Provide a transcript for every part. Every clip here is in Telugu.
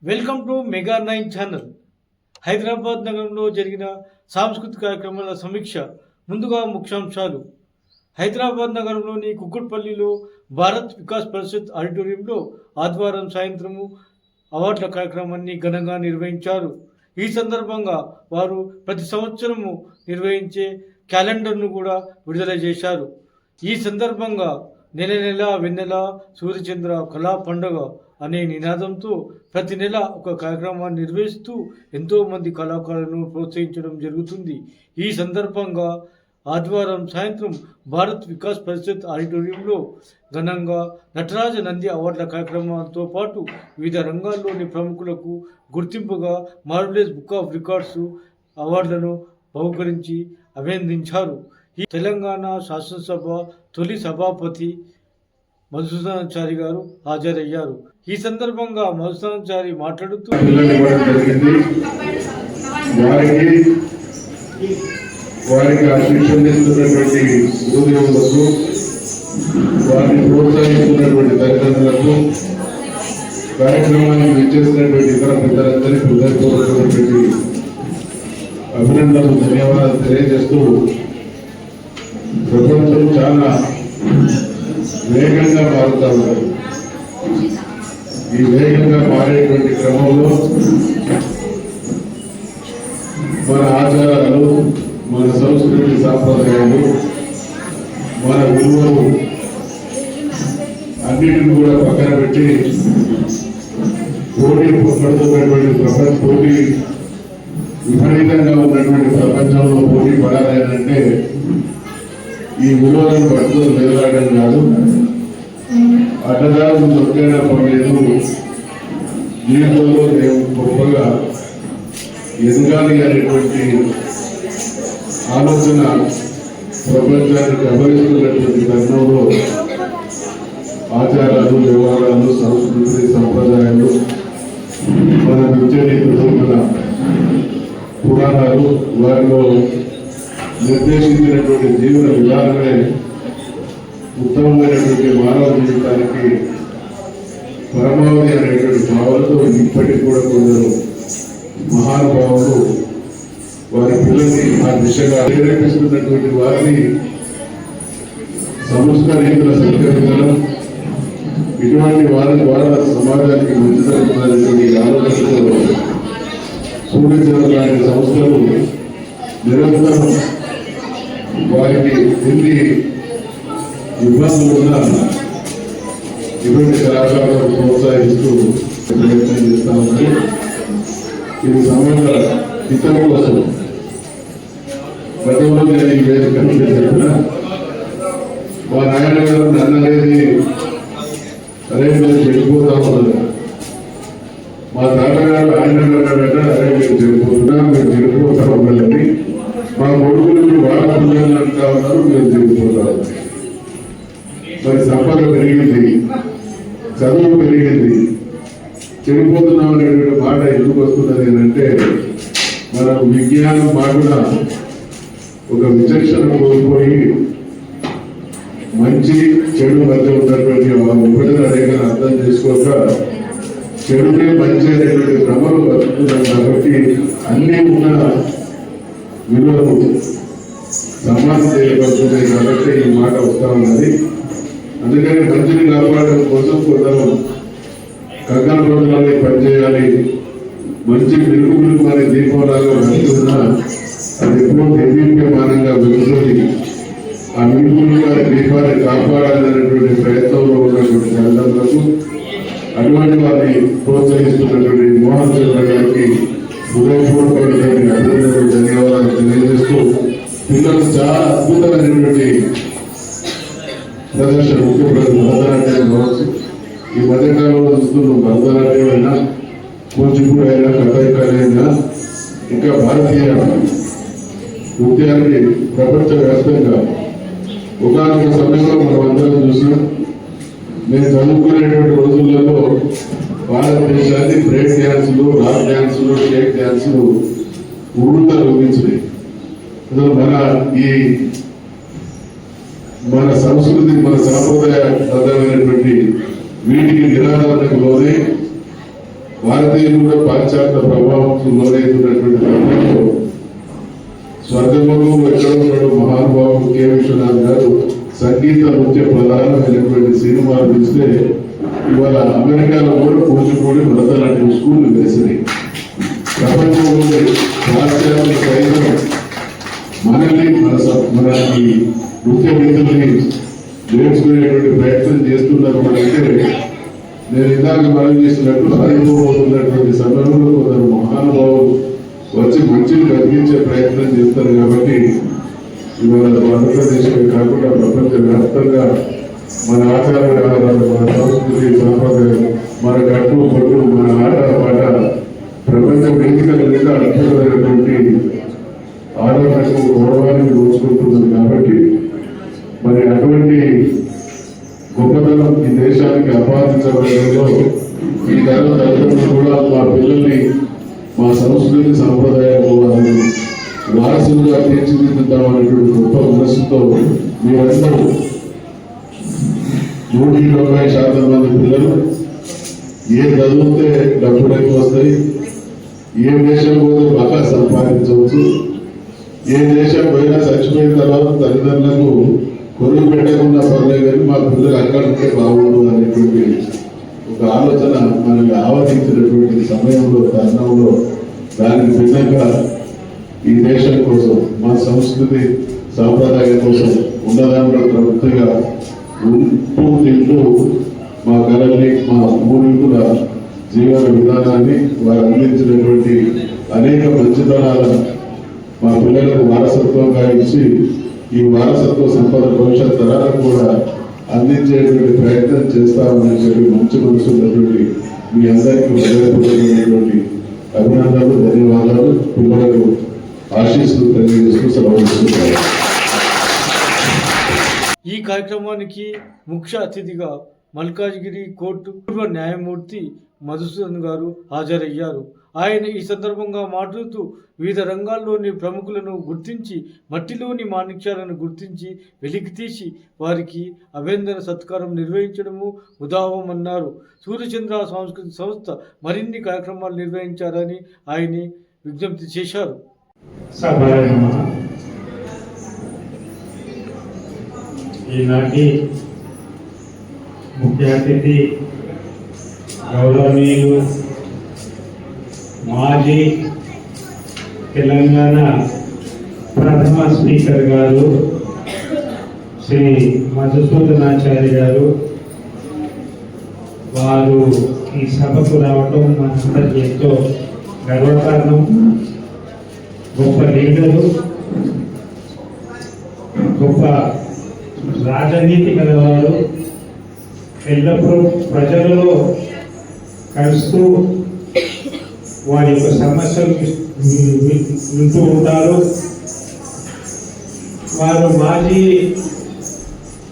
Welcome to mega 9 channel. Hyderabad నగరంలో జరిగిన సాంస్కృతిక కార్యక్రమాల సమీక్ష. ముందుగా ముఖ్యాంశాలు. హైదరాబాద్ నగరంలోని కుక్కట్పల్లిలో భారత్ వికాస్ పరిషత్ ఆడిటోరియంలో ఆదివారం సాయంత్రము అవార్డుల కార్యక్రమాన్ని ఘనంగా నిర్వహించారు. ఈ సందర్భంగా వారు ప్రతి సంవత్సరము నిర్వహించే క్యాలెండర్ను కూడా విడుదల చేశారు. ఈ సందర్భంగా నెల నెల వెన్నెల సూర్యచంద్ర కళా పండుగ అనే నినాదంతో ప్రతి నెల ఒక కార్యక్రమాన్ని నిర్వహిస్తూ ఎంతోమంది కళాకారులను ప్రోత్సహించడం జరుగుతుంది. ఈ సందర్భంగా ఆదివారం సాయంత్రం భారత్ వికాస్ పరిషత్ ఆడిటోరియంలో ఘనంగా నటరాజ నంది అవార్డుల కార్యక్రమాలతో పాటు వివిధ రంగాల్లోని ప్రముఖులకు గుర్తింపుగా మార్వెలస్ బుక్ ఆఫ్ రికార్డ్స్ అవార్డులను బహుకరించి అభినందించారు. ఈ తెలంగాణ శాసనసభ తొలి సభాపతి మధుసూదనాచారి గారు హాజరయ్యారు. ఈ సందర్భంగా మధుసూదనాచారి మాట్లాడుతూ వారికి శిక్షణిస్తున్నటువంటి ఉద్యోగులకు, వారిని ప్రోత్సహిస్తున్నటువంటి తల్లిదండ్రులకు, కార్యక్రమాన్ని విచ్చేసినటువంటి ఇతర పెద్దలందరికీ హృదయపూర్వకమైనటువంటి అభినందనలు, ధన్యవాదాలు తెలియజేస్తూ, ప్రపంచం చాలా వేగంగా మారుతా ఉన్నారు. ఈ వేగంగా మారేటువంటి క్రమంలో మన ఆచారాలు, మన సంస్కృతి సాంప్రదాయాలు, మన విలువలు అన్నిటిని కూడా పక్కన పెట్టి పోటీ పడుతున్నటువంటి పోటీ విపరీతంగా ఉన్నటువంటి ప్రపంచంలో పోటీ పడాలంటే ఈ విలువలను పట్టుకుని నిలబడడం కాదు, అడ్డదారులు దొరికేనా పర్లేదు, జీవితంలో నేను గొప్పగా ఎదగాలి అనేటువంటి ఆలోచన ప్రపంచానికి గమనిస్తున్నటువంటి తరుణంలో ఆచారాలు, వ్యవహారాలు, సంస్కృతి, సంప్రదాయాలు, మన విద్యనీతులు, మన పురాణాలు, వారిలో నిర్దేశించినటువంటి జీవన విధానమే ఉత్తమమైనటువంటి మానవ జీవితానికి పరమావధి అనేటువంటి భావాలతో ఇప్పటికి కూడా కొందరు మహానుభావులు వారి పిల్లల్ని ఆ దిశగా ప్రేరేపిస్తున్నటువంటి వారిని సంస్కరించిన సంస్కరించడం, ఇటువంటి వారి ద్వారా సమాజానికి మంచి జరుగుతున్నటువంటి ఆలోచనతో సూచించడం లాంటి సంస్థలు నిరంతరం వారికి ఎన్ని ఇబ్బందులు ఉన్నా ఇటువంటి కళాకారులను ప్రోత్సహిస్తూ ప్రయత్నం చేస్తా ఉన్నారు. ఇది సమాజ హితం కోసం గతంలో నేను ఈ వేదిక చెప్పిన మా నాయన గారు నన్ను అనేది అరే మీరు చెడిపోతా ఉన్నారు, మా తాతగారు ఆయన అన్నాడంటే అరే మీరు చెడిపోతున్నా, మీరు చెడిపోతా ఉండాలని, మా కొడుకులకి వాళ్ళ పిల్లలు అంటా ఉన్నారు, మీరు చెడిపోతారు. మరి సంపద పెరిగింది, చదువు పెరిగింది, చెడిపోతున్నాం అనేటువంటి మాట ఎందుకు వస్తున్నది అంటే మనం విజ్ఞానం మాటన ఒక విచక్షణ కోల్పోయి మంచి చెడు మధ్య ఉన్నటువంటి విభజన రేఖను అర్థం చేసుకోక చెడునే మంచి అనేటువంటి భ్రమలు బతుకుతున్నాం. కాబట్టి అన్నీ ఉన్న విలువలు సమానం చేయబడుతున్నాయి. కాబట్టి ఈ మాట వస్తా ఉన్నది. అందుకని మంచిని కాపాడడం కోసం కొందరు కగ్గన రోజులని పనిచేయాలి, మంచి వెలుగులు మరి దీపంలాగా వెళ్తున్నా అది ఎప్పుడో నిర్వీర్యమానంగా వెలుగుతుంది. ఆ వెలుగులుగా దీపాన్ని కాపాడాలనేటువంటి ప్రయత్నంలో ఉన్నటువంటి తల్లిదండ్రులకు, అటువంటి వారిని ప్రోత్సహిస్తున్నటువంటి మోహన్ చంద్ర గారికి హృదయపూర్వకమైనటువంటి అభినందనలు, ధన్యవాదాలు తెలియజేస్తూ, పిల్లలు చాలా అద్భుతమైనటువంటి ప్రదర్శన, ముఖ్య భరతనాట్యం కావచ్చు, ఈ మధ్యకాలంలో చూస్తున్నాం, భరతనాట్యం అయినా, కూచిపూడి అయినా, కథాయికారి అయినా, ఇంకా భారతీయ నృత్యానికి ప్రపంచవ్యాప్తంగా ఒకనొక సమయంలో మనం అందరం చూసినాం. నేను చదువుకునేటువంటి రోజులలో భారతదేశాన్ని బ్రేక్ డ్యాన్సులు, రాక్ డ్యాన్సులు, షేక్ డ్యాన్సులు ఊరుతా రూపించినాయి. మన సంస్కృతి, మన సాంప్రదాయ బద్దమైనటువంటి వీటికి నిరాధారణకు లోనే భారతీయులు కూడా పాశ్చాత్య ప్రభావం లోనైతున్నటువంటి సమయంలో స్వర్గములు ఎక్కడో మహానుభావుడు కె విశ్వనాథ్ గారు సంగీత నృత్య ప్రధానమైనటువంటి సినిమాలు చూస్తే ఇవాళ అమెరికాలో కూడా కూచిపూడి భరతనాట్యం స్కూళ్ళు వేసినాయి. ప్రపంచంలోని పాశ్చాత్య సైతం మనల్ని మనకి నృత్య విధుల్ని నేర్చుకునేటువంటి ప్రయత్నం చేస్తున్నారు. అంటే నేను ఇందాక మనం చేసినట్టు హరిపోతున్నటువంటి సమయంలో కొందరు మహానుభావులు వచ్చి మంచిని కల్పించే ప్రయత్నం చేస్తారు. కాబట్టి ఇవాళ ఆంధ్రప్రదేశ్లో కాకుండా ప్రపంచ వ్యాప్తంగా మన ఆచార వ్యవహారాలు, మన సంస్కృతి సాంప్రదాయం, మన కట్టు పట్టు, మన ఆట పాట ప్రపంచ వేదికల మీద అద్భుతమైనటువంటి ఆరోగ్యానికి గౌరవానికి దోచుకుంటున్నది. కాబట్టి మరి అటువంటి గొప్పతనం ఈ దేశానికి ఆపాదించడంలో ఈ తరం తల్లిదండ్రులు కూడా మా పిల్లల్ని మా సంస్కృతి సాంప్రదాయాలు వాళ్ళని వారసులుగా తీర్చిదిద్దుతామనేటువంటి గొప్ప మనస్సుతో మీరందరూ 190% మంది పిల్లలు ఏ చదివితే డబ్బులు ఎక్కువ వస్తాయి, ఏ దేశం పోతే బాగా సంపాదించవచ్చు, ఏ దేశం పోయినా చచ్చిపోయిన తర్వాత తల్లిదండ్రులకు కొడుకు పెట్టకుండా పర్లేదు కానీ మా పిల్లలు అక్కడ ఉంటే బాగుండు అనేటువంటి ఒక ఆలోచన మనల్ని ఆవరించినటువంటి సమయంలో తరుణంలో దానికి భిన్నంగా ఈ దేశం కోసం మా సంస్కృతి సాంప్రదాయం కోసం ఉన్నదాంట్లో ప్రభుత్వంగా ఉంటూ తింటూ మా కళల్ని మా పూర్వీకుల జీవన విధానాన్ని వారు అందించినటువంటి అనేక మంచితనాలను మా పిల్లలకు వారసత్వంగా ఇచ్చి ఈ వారసత్వ సంపద భవిష్యత్ తరాలకు కూడా అందించేటువంటి ప్రయత్నం చేస్తామని చెప్పి మంచి మనసు ఉన్నటువంటి మీ అందరికీ హృదయపూర్వకమైనటువంటి అభినందనలు, ధన్యవాదాలు. పిల్లలకు ఆశీస్సులు తెలియజేస్తూ సెలవు. ఈ కార్యక్రమానికి ముఖ్య అతిథిగా మల్కాజ్గిరి కోర్టు పూర్వ న్యాయమూర్తి మధుసూదన్ గారు హాజరయ్యారు. ఆయన ఈ సందర్భంగా మాట్లాడుతూ వివిధ రంగాల్లోని ప్రముఖులను గుర్తించి మట్టిలోని మాణిక్యాలను గుర్తించి వెలికితీసి వారికి అభినందన సత్కారం నిర్వహించడము ఉదాహమన్నారు. సూర్యచంద్ర సాంస్కృతిక సంస్థ మరిన్ని కార్యక్రమాలు నిర్వహించారని ఆయన విజ్ఞప్తి చేశారు. ఈనాటి ముఖ్య అతిథి గౌరవనీయులు మాజీ తెలంగాణ ప్రథమ స్పీకర్ గారు శ్రీ మధుసూదనాచార్య గారు, వారు ఈ సభకు రావడం మనందరికీ ఎంతో గర్వకారణం. గొప్ప లీడరు, గొప్ప రాజనీతి గలవారు, ఎల్లప్పుడూ ప్రజలలో కలుస్తూ వారి యొక్క సమస్యలు వింటూ ఉంటారు. వారు మాజీ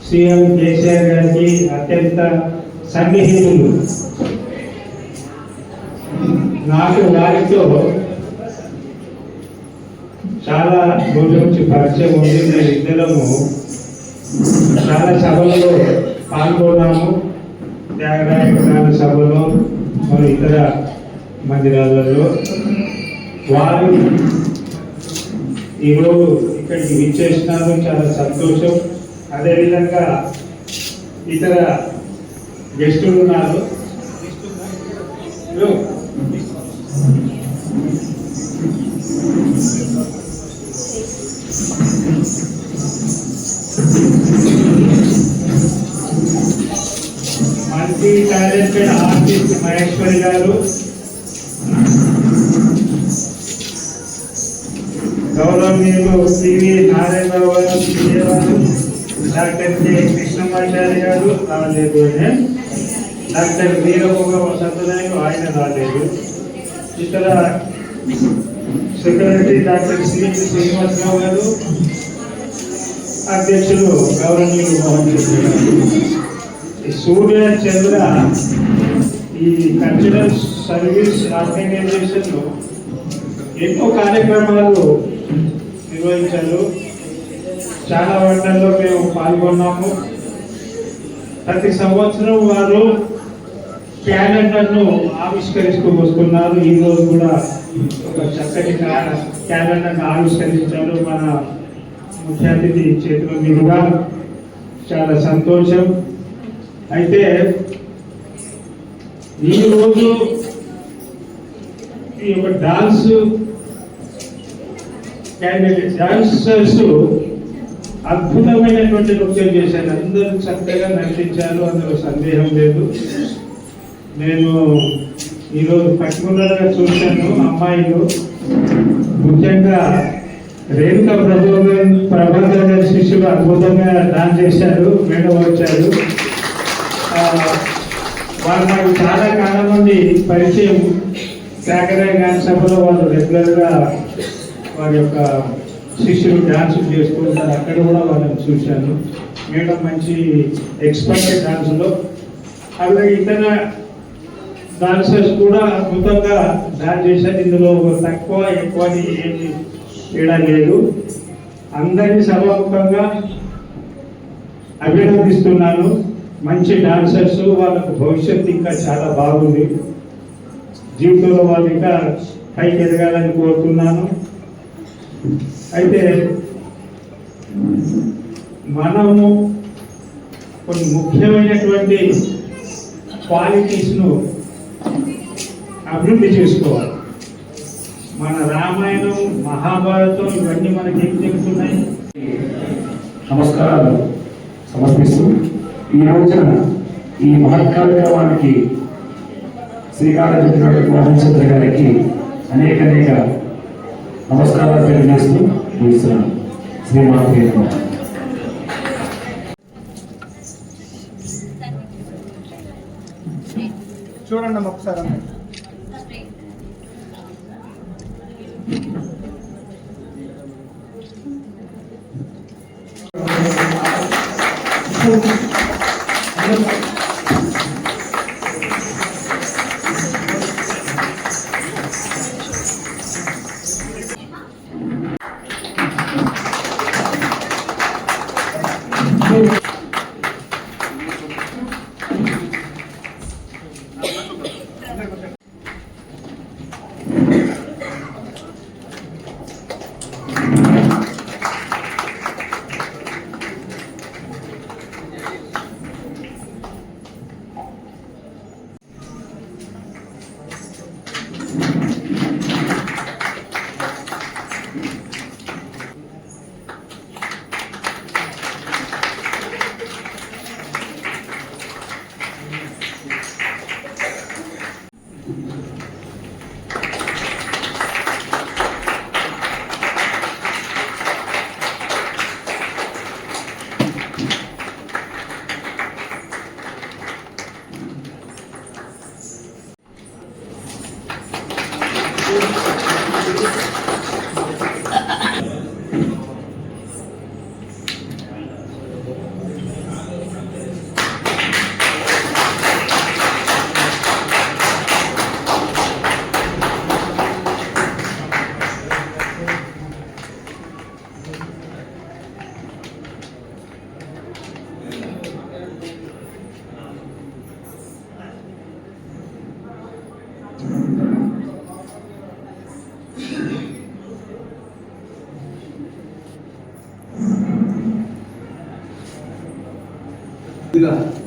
సీఎం కేసీఆర్ గారికి అత్యంత సన్నిహితులు. నాకు వారితో చాలా రోజుల నుంచి పరిచయం ఉంది. మేము ఇద్దరము చాలా సభలలో పాల్గొన్నాము. త్యాగరాయ సభలో మరి ఇతర మందిరాలలో. వారు ఈరోజు ఇక్కడికి విచ్చేసినారు, చాలా సంతోషం. అదేవిధంగా ఇతర గెస్టులు ఉన్నారు. మల్టీ టాలెంటెడ్ ఆర్టిస్ట్ మహేశ్వరి గారు, గౌరవనీయులు సివి నారాయణరావు గారు, విజయవాడు, డాక్టర్ కె కృష్ణమాచార్య గారు రాలేదు, డాక్టర్ వీరభోగ వసంతనాయకు ఆయన రాలేదు, ఇతర సెక్రటరీ డాక్టర్ సిఎం శ్రీనివాసరావు గారు, అధ్యక్షులు గౌరవనీయులు మోహన్ రెడ్డి గారు. సూర్య చంద్ర ఈ కల్చరల్ సర్వీస్ ఆర్గనైజేషన్ ఎన్నో కార్యక్రమాలు నిర్వహించారు. చాలా వాటిల్లో మేము పాల్గొన్నాము. ప్రతి సంవత్సరం వారు క్యాలెండర్ను ఆవిష్కరిస్తూ వస్తున్నారు. ఈ రోజు కూడా ఒక చక్కటి క్యాలెండర్ను ఆవిష్కరించారు మన ముఖ్య అతిథి చేతుల మీదుగా. చాలా సంతోషం. అయితే ఈరోజు ఈ యొక్క డాన్సర్స్ అద్భుతమైనటువంటి నృత్యం చేశారు. అందరూ చక్కగా నటించారు, అందులో సందేహం లేదు. నేను ఈరోజు పర్టికులర్గా చూశాను, అమ్మాయిలు ముఖ్యంగా రేణుక ప్రభాకర్ గారి శిష్యులు అద్భుతంగా డాన్స్ చేశారు, మేడం వచ్చారు. వారు నాకు చాలా కాలం నుండి పరిచయం. శాఖరాయ గాన సభలో వాళ్ళు రెగ్యులర్గా వారి యొక్క శిష్యులు డాన్స్ చేస్తూ ఉంటారు. అక్కడ కూడా వాళ్ళని చూశాను. మేడం మంచి ఎక్స్పర్ట్ డాన్స్లో. అలాగే ఇతర డాన్సర్స్ కూడా అద్భుతంగా డాన్స్ చేశారు. ఇందులో తక్కువ ఎక్కువ ఏమి తేడా లేదు. అందరినీ సభాముఖంగా అభినందిస్తున్నాను. మంచి డాన్సర్స్, వాళ్ళకు భవిష్యత్తు ఇంకా చాలా బాగుంది. జీవితంలో వాళ్ళు ఇంకా పైకి ఎదగాలని కోరుతున్నాను. అయితే మనము కొన్ని ముఖ్యమైనటువంటి క్వాలిటీస్ను అభివృద్ధి చేసుకోవాలి. మన రామాయణం, మహాభారతం ఇవన్నీ మనకి ఏం చెప్తున్నాయి? నమస్కారాలు సమర్పిస్తూ ఈ రోజున ఈ మహత్ కార్యక్రమానికి శ్రీకారం చుట్టినటువంటి మోహన్ చంద్ర గారికి అనేక నమస్కారాలు తెలియజేస్తూ ముగిస్తున్నాను. శ్రీమాత చూడండి ఒకసారి.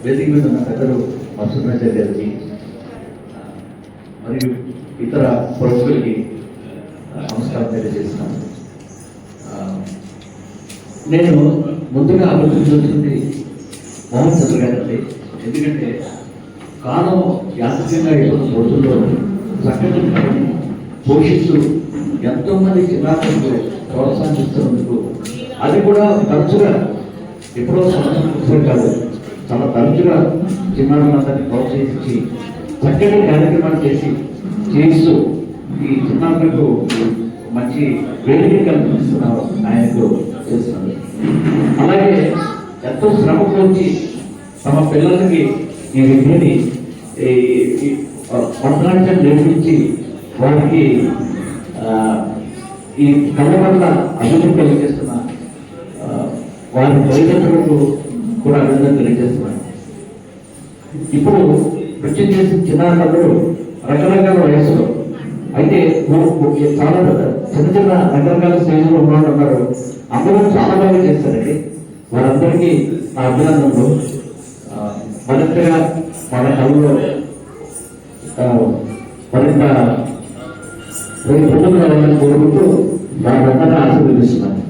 వేదిక మీద ఉన్న పెద్దలు మత్స్యరాజు గారికి మరియు ఇతర ప్రముఖులకి నమస్కారం తెలియజేస్తున్నాను. నేను ముందుగా అభివృద్ధి మోహన్ చంద్ర గారి, ఎందుకంటే కాలం యాంత్రికంగా అయిపోతున్న రోజుల్లో సంఘటనలను పోషిస్తూ ఎంతోమంది చిన్నారులకు ప్రోత్సహిస్తున్నందుకు, అది కూడా తరచుగా ఎప్పుడో సంవత్సరం కాదు, చాలా తరచుగా చిన్నారులందరినీ ప్రోత్సహించి చక్కటి కార్యక్రమాలు చేస్తూ ఈ చిన్నారులకు మంచి వేదిక కల్పిస్తున్నారు ఆయనకు చేస్తున్నారు. అలాగే ఎంతో శ్రమ కోర్చి తమ పిల్లలకి ఈ విద్యని భరతనాట్యం నేర్పించి వారికి ఈ కళ వల్ల అభివృద్ధి కలిగిస్తున్న వారి తల్లిదండ్రులకు కూడా అభివృద్ధి తెలియజేస్తున్నారు. ఇప్పుడు నృత్యం చేసిన చిన్నారులందరూ రకరకాల వయసులో అయితే చాలా చిన్న చిన్న రకరకాల స్టేజ్లో ఉన్నవాళ్ళు ఉన్నారు. అందరూ చాలా బాగా చేస్తారండి. వారందరికీ నా అభినందనలు. మరింతగా మన కళలో మరింత ముందుకు వెళ్ళాలని కోరుకుంటూ వారందరూ ఆశీర్వదిస్తున్నాను.